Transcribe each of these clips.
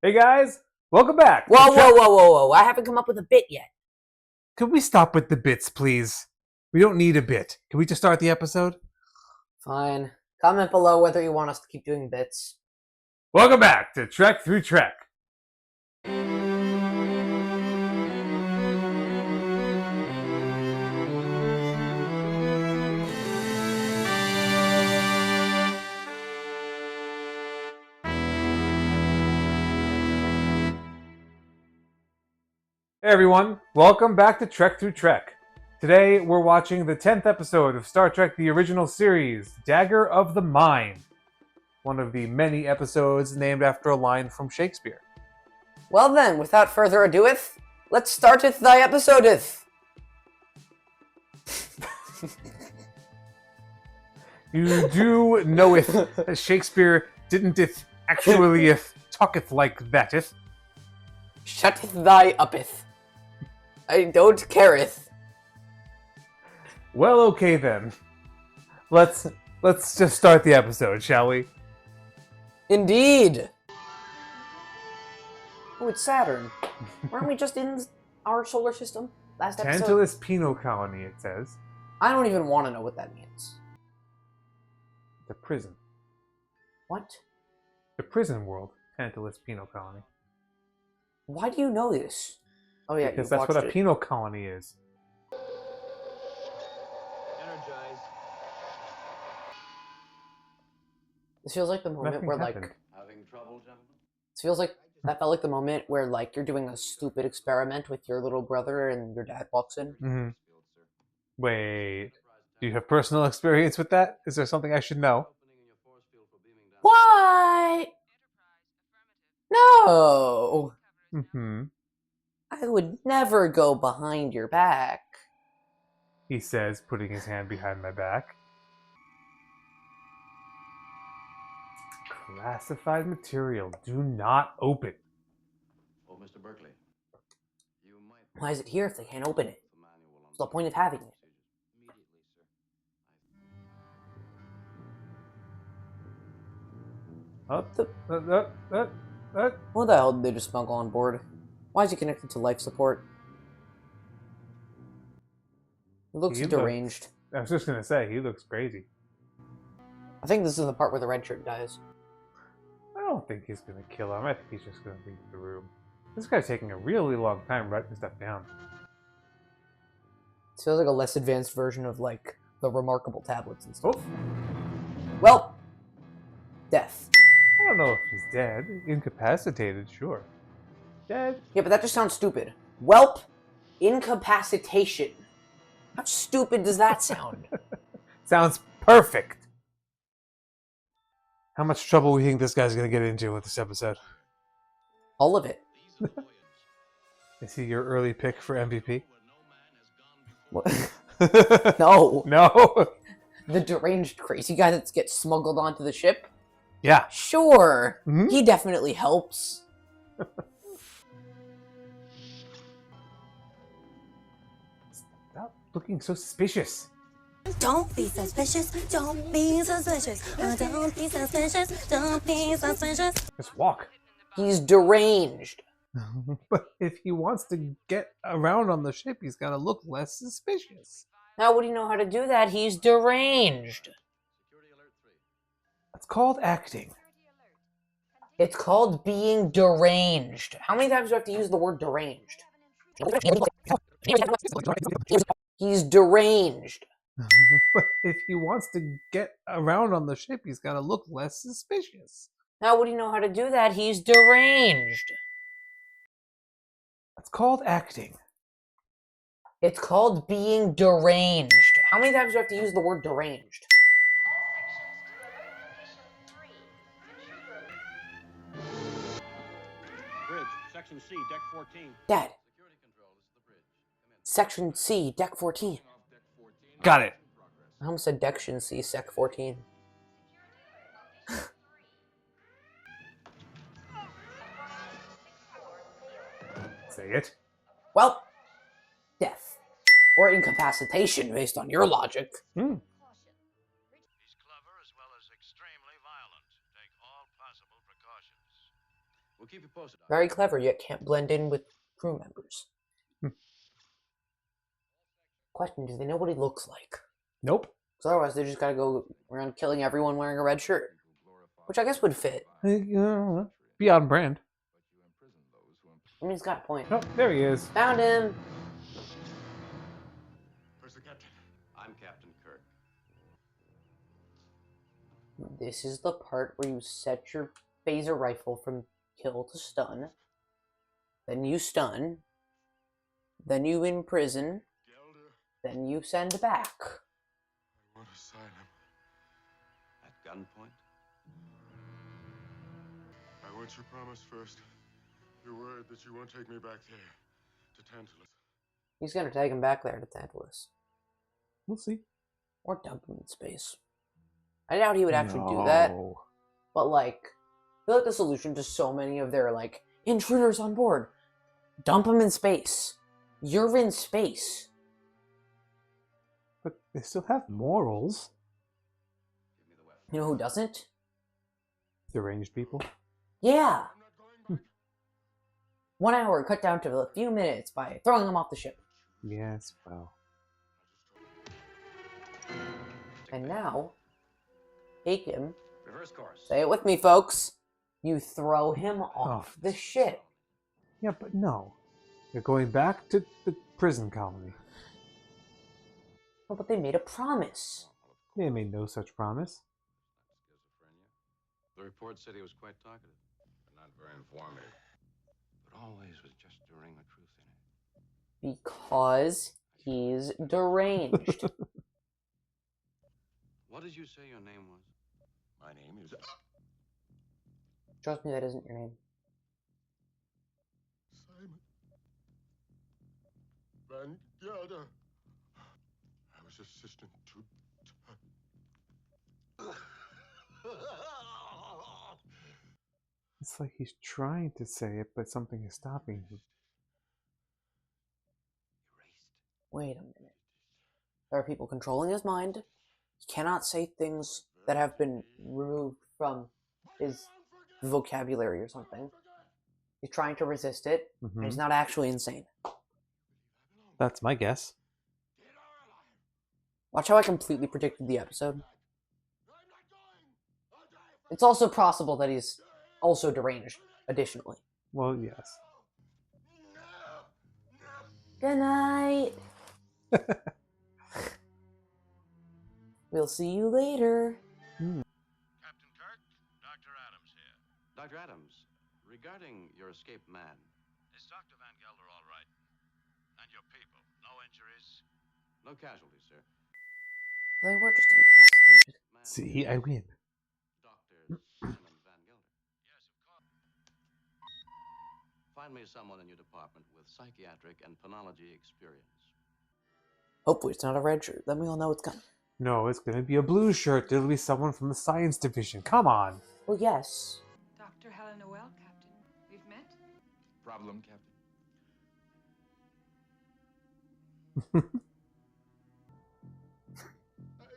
Hey guys, welcome back. Whoa. I haven't come up with a bit yet. Can we stop with the bits, please? We don't need a bit. Can we just start the episode? Fine. Comment below whether you want us to keep doing bits. Welcome back to Trek Through Trek. Hey everyone, welcome back to Trek Through Trek. Today we're watching the 10th episode of Star Trek the Original Series, Dagger of the Mind. One of the many episodes named after a line from Shakespeare. Well then, without further ado, let's start with thy episode. You do knoweth that Shakespeare didn't actually talketh like thateth. Shutteth thy uppeth. I don't careth. Well, okay then. Let's just start the episode, shall we? Indeed. Oh, it's Saturn. Weren't we just in our solar system last episode? Tantalus Penal Colony, it says. I don't even want to know what that means. The prison. What? The prison world. Tantalus Penal Colony. Why do you know this? Oh yeah, because that's what a penal colony is. Energize. This feels like the moment Nothing where happened. Having trouble, gentlemen? This feels like that felt like the moment where like you're doing a stupid experiment with your little brother and your dad walks in. Mm-hmm. Wait, do you have personal experience with that? Is there something I should know? What? No. Mm-hmm. I would never go behind your back. He says, putting his hand behind my back. Classified material. Do not open. Oh, Mr. Berkeley, you might... Why is it here if they can't open it? What's the point of having it? Up. What the hell did they just smuggle on board? Why is he connected to life support? He looks deranged. I was just gonna say, he looks crazy. I think this is the part where the red shirt dies. I don't think he's gonna kill him. I think he's just gonna leave the room. This guy's taking a really long time writing stuff down. It feels like a less advanced version of like the remarkable tablets and stuff. Oh. Well, death. I don't know if he's dead. Incapacitated, sure. Dead? Yeah, but that just sounds stupid. Welp, incapacitation. How stupid does that sound? Sounds perfect. How much trouble do you think this guy's gonna get into with this episode? All of it. Is he your early pick for MVP? What? No. No? The deranged crazy guy that gets smuggled onto the ship? Yeah. Sure. Mm-hmm. He definitely helps. Stop looking so suspicious. Don't be suspicious, don't be suspicious, don't be suspicious, don't be suspicious. Just walk. He's deranged. But if he wants to get around on the ship, he's gotta look less suspicious. How would he know how to do that? He's deranged. That's called acting. It's called being deranged. How many times do I have to use the word deranged? He's deranged. But if he wants to get around on the ship, he's gotta look less suspicious. How would he know how to do that? He's deranged. That's called acting. It's called being deranged. How many times do I have to use the word deranged? Bridge, Section C, Deck 14. Dad. Security control, this is the bridge. Come in. Section C, Deck 14. Deck 14. Got it. I almost said Dection C, Sec 14. Say it. Well, death. Or incapacitation, based on your logic. Hmm. He's clever as well as extremely violent. Take all possible precautions. We'll keep you posted. Very clever, yet can't blend in with crew members. Question, do they know what he looks like? Nope. Because otherwise they just gotta go around killing everyone wearing a red shirt. Which I guess would fit. Be on brand. I mean, he's got a point. Oh, there he is. Found him! Where's the captain? I'm Captain Kirk. This is the part where you set your phaser rifle from kill to stun. Then you stun. Then you imprison. Then you send back. I want to sign him. At gunpoint? I want your promise first. Your word that you won't take me back there to Tantalus. He's gonna take him back there to Tantalus. We'll see. Or dump him in space. I doubt he would actually do that. No. But, like, I feel like the solution to so many of their, like, intruders on board. Dump him in space. You're in space. But they still have morals. Give me the weapon. You know who doesn't? Deranged people. Yeah! 1 hour cut down to a few minutes by throwing him off the ship. Yes, well. And now, take him, Reverse course. say it with me, folks. You throw him off the this- ship. Yeah, but no. They're going back to the prison colony. Oh, but they made a promise. They made no such promise. The report said he was quite talkative, but not very informative. But always with just a ring of truth in it. Because he's deranged. What did you say your name was? My name is Trust me, that isn't your name. Simon Van Gelder. I was assistant to... It's like he's trying to say it, but something is stopping him. Wait a minute. There are people controlling his mind. He cannot say things that have been removed from his vocabulary or something. He's trying to resist it, and he's not actually insane. That's my guess. Watch how I completely predicted the episode. It's also possible that he's also deranged, additionally. Well, yes. Good night. We'll see you later. Captain Kirk, Dr. Adams here. Dr. Adams, regarding your escaped man, Is Dr. Van Gelder all right? And your people? No injuries? no casualties, sir. They were just incapacitated. Man, See, I win. Dr. Simon Van Gelder. Yes, of course. Find me someone in your department with psychiatric and penology experience. Hopefully it's not a red shirt. Then we all know it's coming. No, it's gonna be a blue shirt. It'll be someone from the science division. Come on. Well, yes. Dr. Helen Noel, Captain. We've met? Problem, Captain? I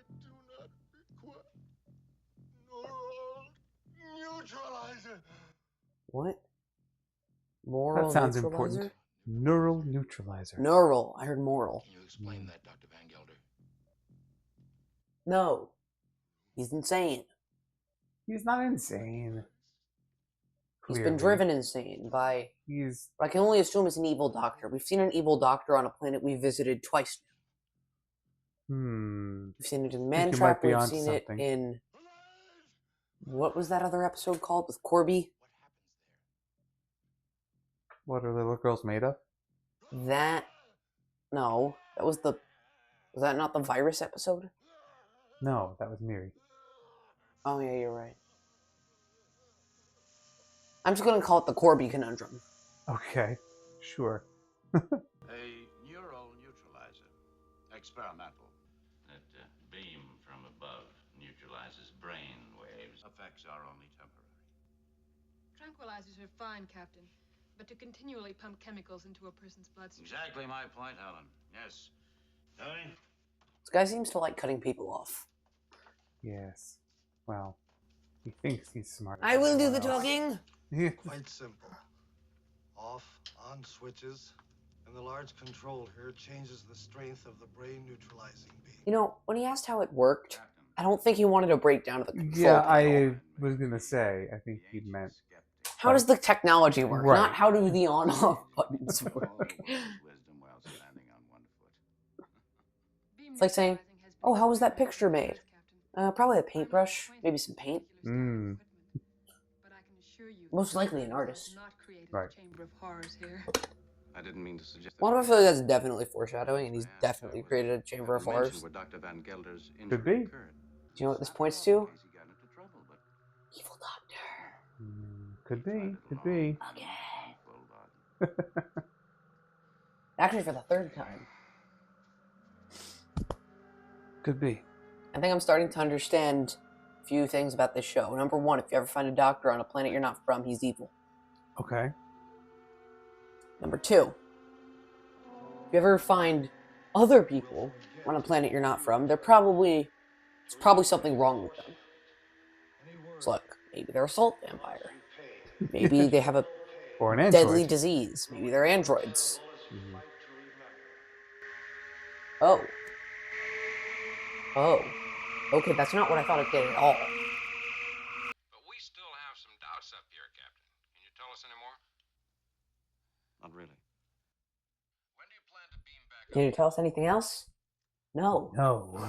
do not require neural neutralizer. What? Moral That sounds neutralizer? important. Neural neutralizer. Neural. I heard moral. Can you explain that, Dr. Van Gelder? No. He's insane. He's not insane. He's been Clearly. driven insane by... He's I can only assume it's an evil doctor. We've seen an evil doctor on a planet we visited twice now. We've seen it in think you Mantrap. might be We've onto seen something. it in... What was that other episode called with Corby? What are the little girls made of? That... No. That was the... Was that not the virus episode? No, that was Miri. Oh, yeah, you're right. I'm just going to call it the Corby conundrum. Okay, sure. A neural neutralizer. Experimental. That beam from above neutralizes brain waves. Effects are only temporary. Tranquilizers are fine, Captain. But to continually pump chemicals into a person's bloodstream... Exactly my point, Helen. Yes. Tony? This guy seems to like cutting people off. Yes. Well, he thinks he's smart. I will do the talking. Yeah. Quite simple. Off, on switches, and the large control here changes the strength of the brain neutralizing beam. You know, when he asked how it worked, I don't think he wanted to break down to the control Yeah, panel. I was gonna say. I think he meant. How does the technology work? Right. Not how do the on-off buttons work. It's like saying, oh, how was that picture made? Probably a paintbrush, maybe some paint. Mm. Most likely an artist. Right. I didn't mean to suggest. Why do I feel like that's definitely foreshadowing, and he's definitely created a Chamber of Horrors? Where Dr. Van Gelder's Could be. injury occurred. Do you know what this points to? He got into trouble, but Evil Doctor. Could be. Could be. Again. Actually, for the third time. Could be. I think I'm starting to understand a few things about this show. Number one, if you ever find a doctor on a planet you're not from, he's evil. Okay. Number two, if you ever find other people on a planet you're not from, there's probably something wrong with them. It's like, maybe they're a salt vampire. Maybe they have a Or an android. deadly disease. Maybe they're androids. Mhm. Oh. Oh. Okay, that's not what I thought it did at all. But we still have some doubts up here, Captain. Can you tell us any more? Not really. When do you plan to beam back Can you tell us anything else? No. No.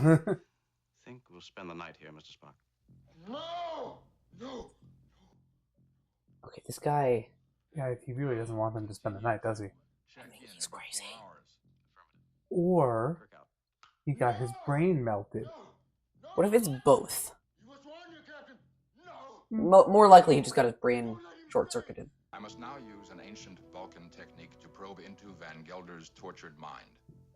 Think we'll spend the night here, Mr. Spock. No! No! Okay, this guy... Yeah, he really doesn't want them to spend the night, does he? I think he's crazy. Or he got his brain melted. What if it's both? You must warn you, Captain! No! More likely he just got his brain short-circuited. I must now use an ancient Vulcan technique to probe into Van Gelder's tortured mind.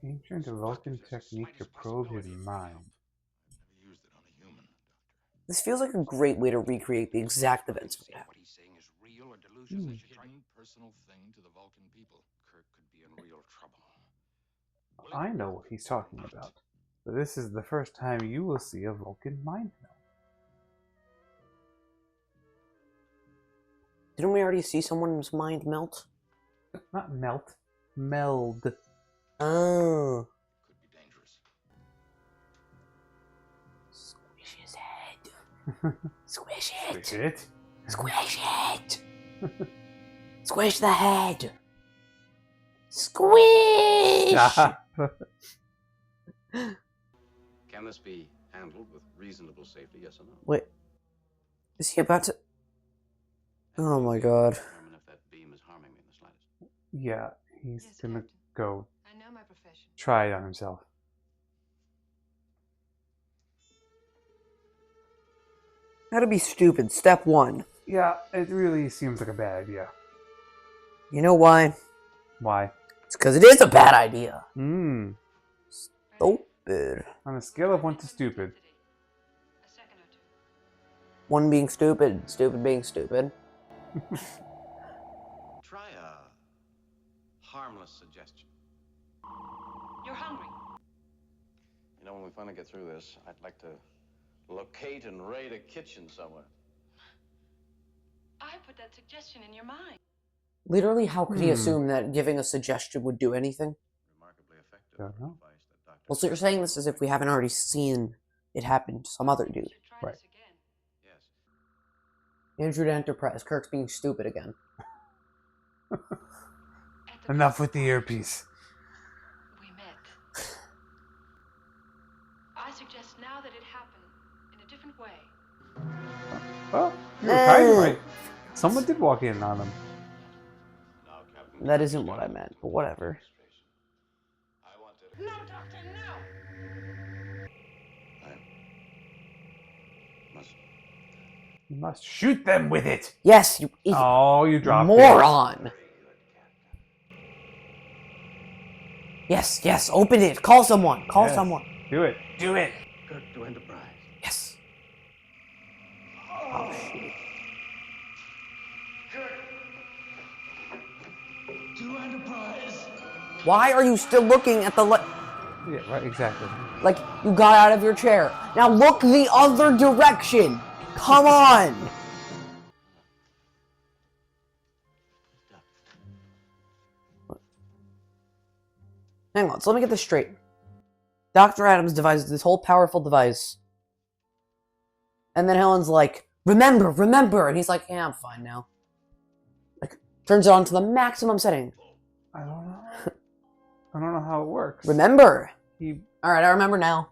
Ancient Vulcan technique to probe his mind. I've never used it on a human, Doctor. This feels like a great way to recreate the exact events of what What happened. he's saying is real or delusions. A hidden personal thing to the Vulcan people. Kirk could be in real trouble. I know what he's talking about. But this is the first time you will see a Vulcan mind melt. Didn't we already see someone's mind melt? Not melt. Meld. Oh. Could be dangerous. Squish his head. Squish it. Squish it. Squish it. Squish the head. Squish! Stop. Can this be handled with reasonable safety, yes or no? Wait. Is he about to... Oh my god. Determine if that beam is harming me in the slightest. Yeah, he's Yes, gonna Captain. go I know my profession. try it on himself. How to be stupid. Step one. Yeah, it really seems like a bad idea. You know why? Why? It's because it is a bad idea. Hmm. Stupid. On a scale of 1 to stupid. A second or two. One being stupid, stupid being stupid. Try a harmless suggestion. You're hungry. You know, when we finally get through this, I'd like to locate and raid a kitchen somewhere. I put that suggestion in your mind. Literally, how could he assume that giving a suggestion would do anything? Remarkably effective Don't know. device that Dr. Well, so you're saying this as if we haven't already seen it happen to some other dude. You should try Right. this again. Yes. Andrew to Enterprise. Kirk's being stupid again. At the Enough with the earpiece. we met. I suggest now that it happened in a different way. Well, you were kind of right. Someone did walk in on him. Now, Captain. That isn't what I meant, but whatever. I want to. No, Doctor, no! I must. You must shoot them with it. Yes, you idiot. Oh, you dropped it. Moron. Yes, yes, open it. Call someone. Call Yes. someone. Do it. Do it. Kirk to Enterprise. Yes. Oh, shit. To Enterprise! Why are you still looking at the Yeah, right, exactly. like you got out of your chair? Now look the other direction. Come on. Hang on, so let me get this straight. Dr. Adams devises this whole powerful device. And then Helen's like, remember, remember! And he's like, yeah, I'm fine now. Like, turns it on to the maximum setting. I don't know. I don't know how it works. Remember! He... Alright, I remember now.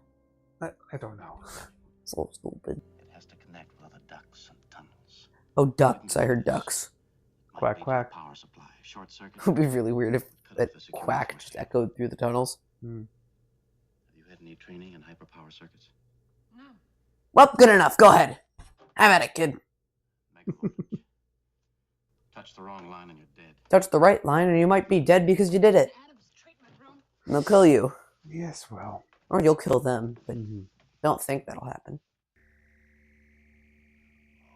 I don't know. It's a little stupid. It has to connect with other ducts and tunnels. Oh, ducks. I heard ducks. Quack, quack. Power supply, short circuit. It would be really weird if that quack just echoed through the tunnels. Hmm. Have you had any training in hyperpower circuits? No. Well, good enough. Go ahead. Have at it, kid. Touch the wrong line and you're dead. Touch the right line and you might be dead because you did it. Adam's treatment room. And they'll kill you. Yes, well. Or you'll kill them, but don't think that'll happen.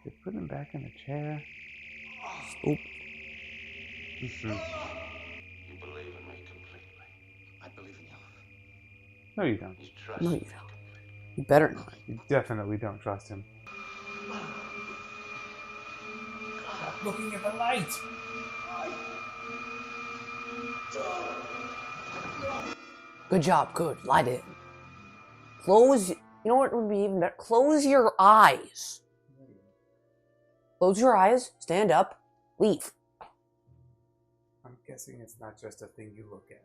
They put him back in the chair. Oop. You believe in me completely. I believe in you. No, you don't. You trust No, me you don't. completely. You better not. You definitely don't trust him. Stop looking at the light! Good job. Good. Light it. Close. You know what would be even better? Close your eyes. Close your eyes. Stand up. Leave. I'm guessing it's not just a thing you look at.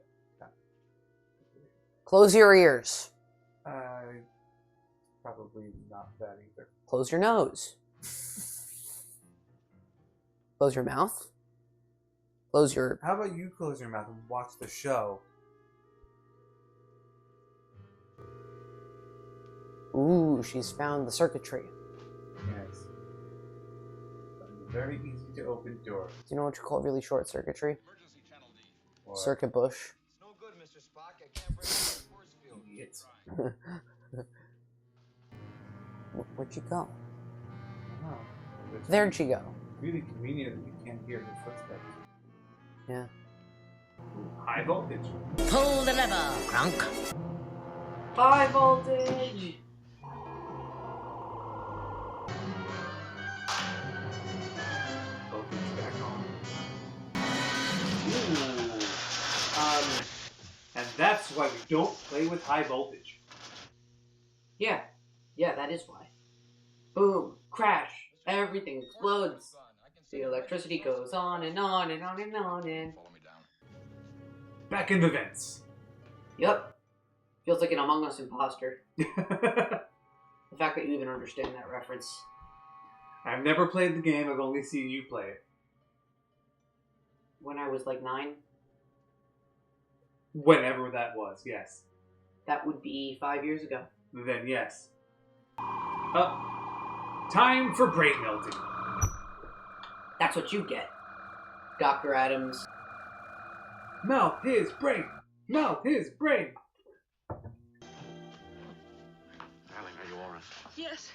Close your ears. Probably not that either. Close your nose. Close your mouth. Close your... How about you close your mouth and watch the show? Ooh, she's found the circuitry. Yes. Very easy to open door. Do you know what you call really short circuitry? Emergency channel D. Or Circuit bush. It's no good, Mr. Spock. I can't break out the force field. idiots. Where'd she go? Oh, it's There'd she go. really convenient that you can't hear her footsteps. Yeah. High voltage. Pull the lever, Crunk. High voltage! Voltage back on. And that's why we don't play with high voltage. Yeah. Yeah, that is why. Boom. Crash. Everything explodes. The electricity goes on and on and on and on and... Follow me down. Back in the vents. Yup. Feels like an Among Us imposter. The fact that you even understand that reference. I've never played the game, I've only seen you play it. When I was like 9, Whenever that was, yes. that would be 5 years ago. Then yes. Time for brain melting. That's what you get. Dr. Adams. Melt his brain! Melt his brain! Darling, are you all right? Yes.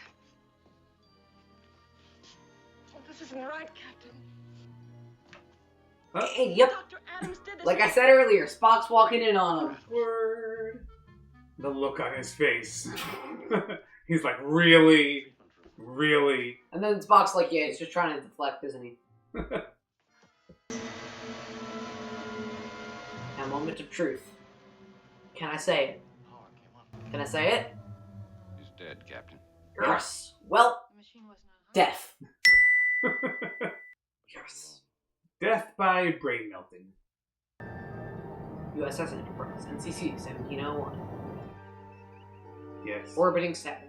Oh, this isn't right, Captain. Hey, yep. Dr. Adams did this. Like I said earlier, Spock's walking in on him. Word. The look on his face. He's like, really? Really? And then Spock's like, yeah, he's just trying to deflect, isn't he? A moment of truth. Can I say it? Can I say it? He's dead, Captain. Yes. Well, The machine wasn't on. death. Yes. Death by brain melting. USS Enterprise, NCC 1701. Yes. Orbiting Saturn.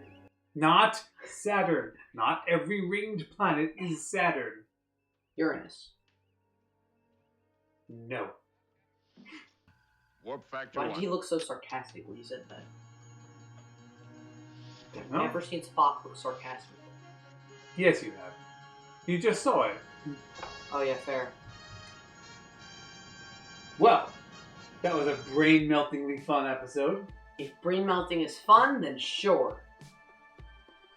Not Saturn. Not every ringed planet is Saturn. Uranus. No. Warp factor Why did 1. he look so sarcastic when he said that? I've No? never seen Spock look sarcastic. Yes, you have. You just saw it. Oh yeah, fair. Well, that was a brain-meltingly fun episode. If brain melting is fun, then sure.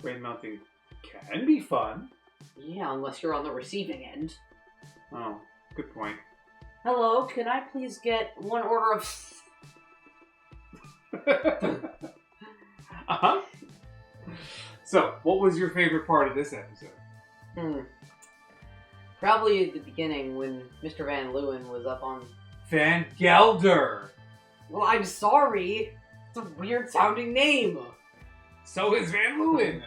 Brain melting can be fun. Yeah, unless you're on the receiving end. Oh, good point. Hello, can I please get one order of... Uh-huh. So, what was your favorite part of this episode? Probably at the beginning when Mr. Van Leeuwen was up on... Van Gelder! Well, I'm sorry. It's a weird sounding name. So is Van Leeuwen.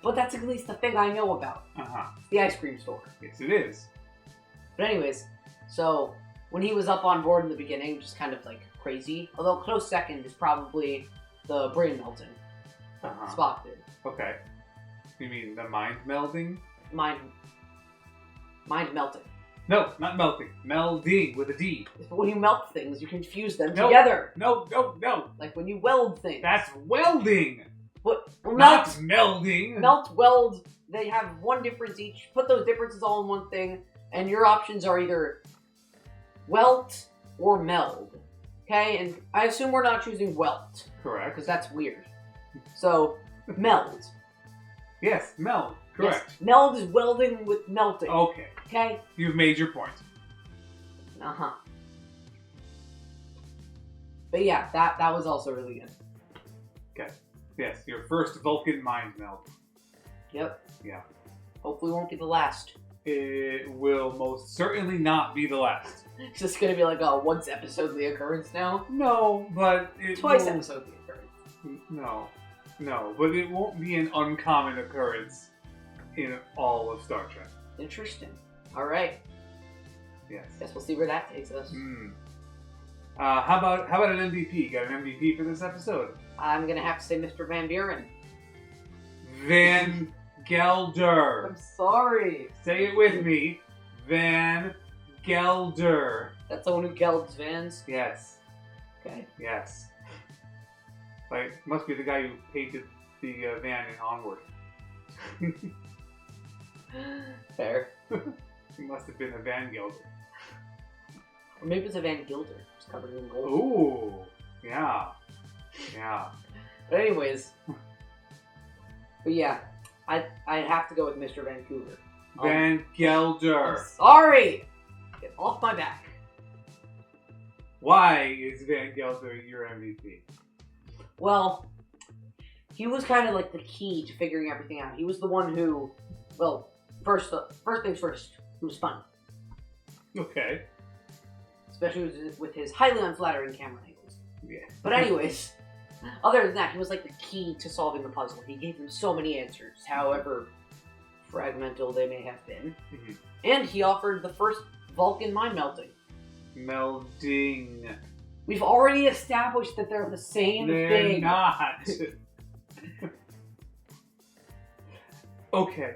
But that's at least the thing I know about. The ice cream store. Yes, it is. But anyways, so when he was up on board in the beginning, just kind of like crazy. Although close second is probably the brain melting. Spock did. Okay. You mean the mind melding? Mind melting. No, not melting. Melding with a D. When you melt things, you can fuse them together. No. Like when you weld things. That's welding. Well, not melding. Melt, weld, they have one difference each. Put those differences all in one thing, and your options are either welt or meld. Okay? And I assume we're not choosing welt. Correct. Because that's weird. So, meld. Yes, meld. Correct. Yes, meld is welding with melting. Okay. Okay? You've made your point. Uh-huh. But yeah, that was also really good. Okay. Yes, your first Vulcan mind meld. Yep. Yeah. Hopefully won't be the last. It will most certainly not be the last. It's just gonna be like a once episodely occurrence now? No, but twice episodely occurrence. No, but it won't be an uncommon occurrence in all of Star Trek. Interesting. Alright. Yes. Guess we'll see where that takes us. How about an MVP? Got an MVP for this episode? I'm gonna have to say Mr. Van Buren. Van Gelder. I'm sorry. Say it with me. Van Gelder. That's the one who gelds vans? Yes. Okay. Yes. Like, must be the guy who painted the van in Onward. Fair. He must have been a Van Gelder. Or maybe it's a Van Gilder. It's covered in gold. Ooh. Yeah. Yeah. But anyways. But yeah. I'd have to go with Mr. Vancouver. Van Gelder. I'm sorry! Get off my back. Why is Van Gelder your MVP? Well, he was kind of like the key to figuring everything out. He was the one who, well, first things first, he was funny. Okay. Especially with his highly unflattering camera angles. Yeah. But anyways, other than that, he was like the key to solving the puzzle. He gave them so many answers, however fragmental they may have been. Mm-hmm. And he offered the first Vulcan mind melting. Melding. We've already established that they're the same thing. They're not. Okay.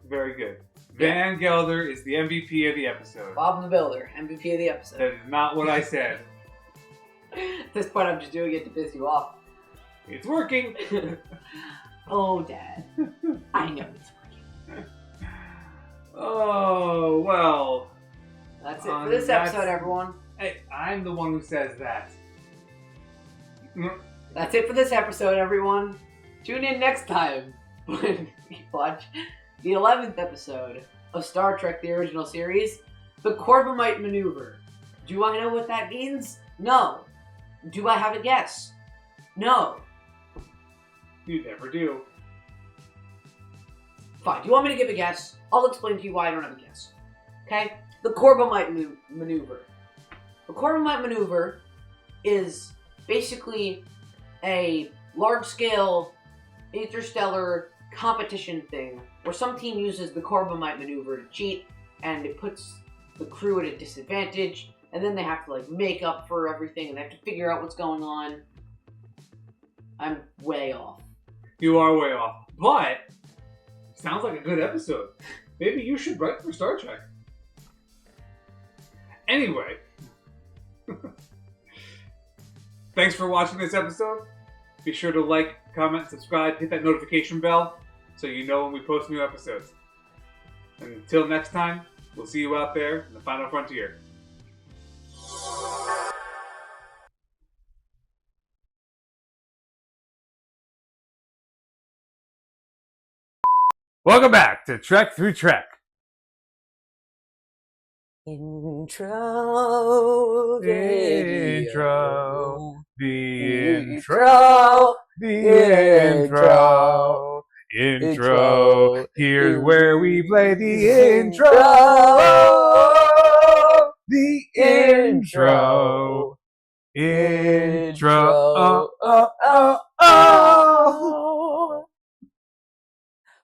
Very good. Van Gelder is the MVP of the episode. Bob the Builder, MVP of the episode. That is not what I said. At this point, I'm just doing it to piss you off. It's working. Oh, Dad. I know it's working. Oh, well. That's it for this episode, everyone. Hey, I'm the one who says that. That's it for this episode, everyone. Tune in next time when we watch the 11th episode of Star Trek The Original Series, The Corbomite Maneuver. Do I know what that means? No. Do I have a guess? No. You never do. Fine. Do you want me to give a guess? I'll explain to you why I don't have a guess. Okay? The Corbomite Maneuver. The Corbomite Maneuver is basically a large-scale interstellar competition thing where some team uses the Corbomite Maneuver to cheat, and it puts the crew at a disadvantage, and then they have to like make up for everything, and they have to figure out what's going on. I'm way off. You are way off. But, sounds like a good episode. Maybe you should write for Star Trek. Anyway. Thanks for watching this episode. Be sure to like, comment, subscribe, hit that notification bell so you know when we post new episodes. And until next time, we'll see you out there in the final frontier. Welcome back to Trek Through Trek. Intro. The intro. Here's where we play the intro. The intro. Intro.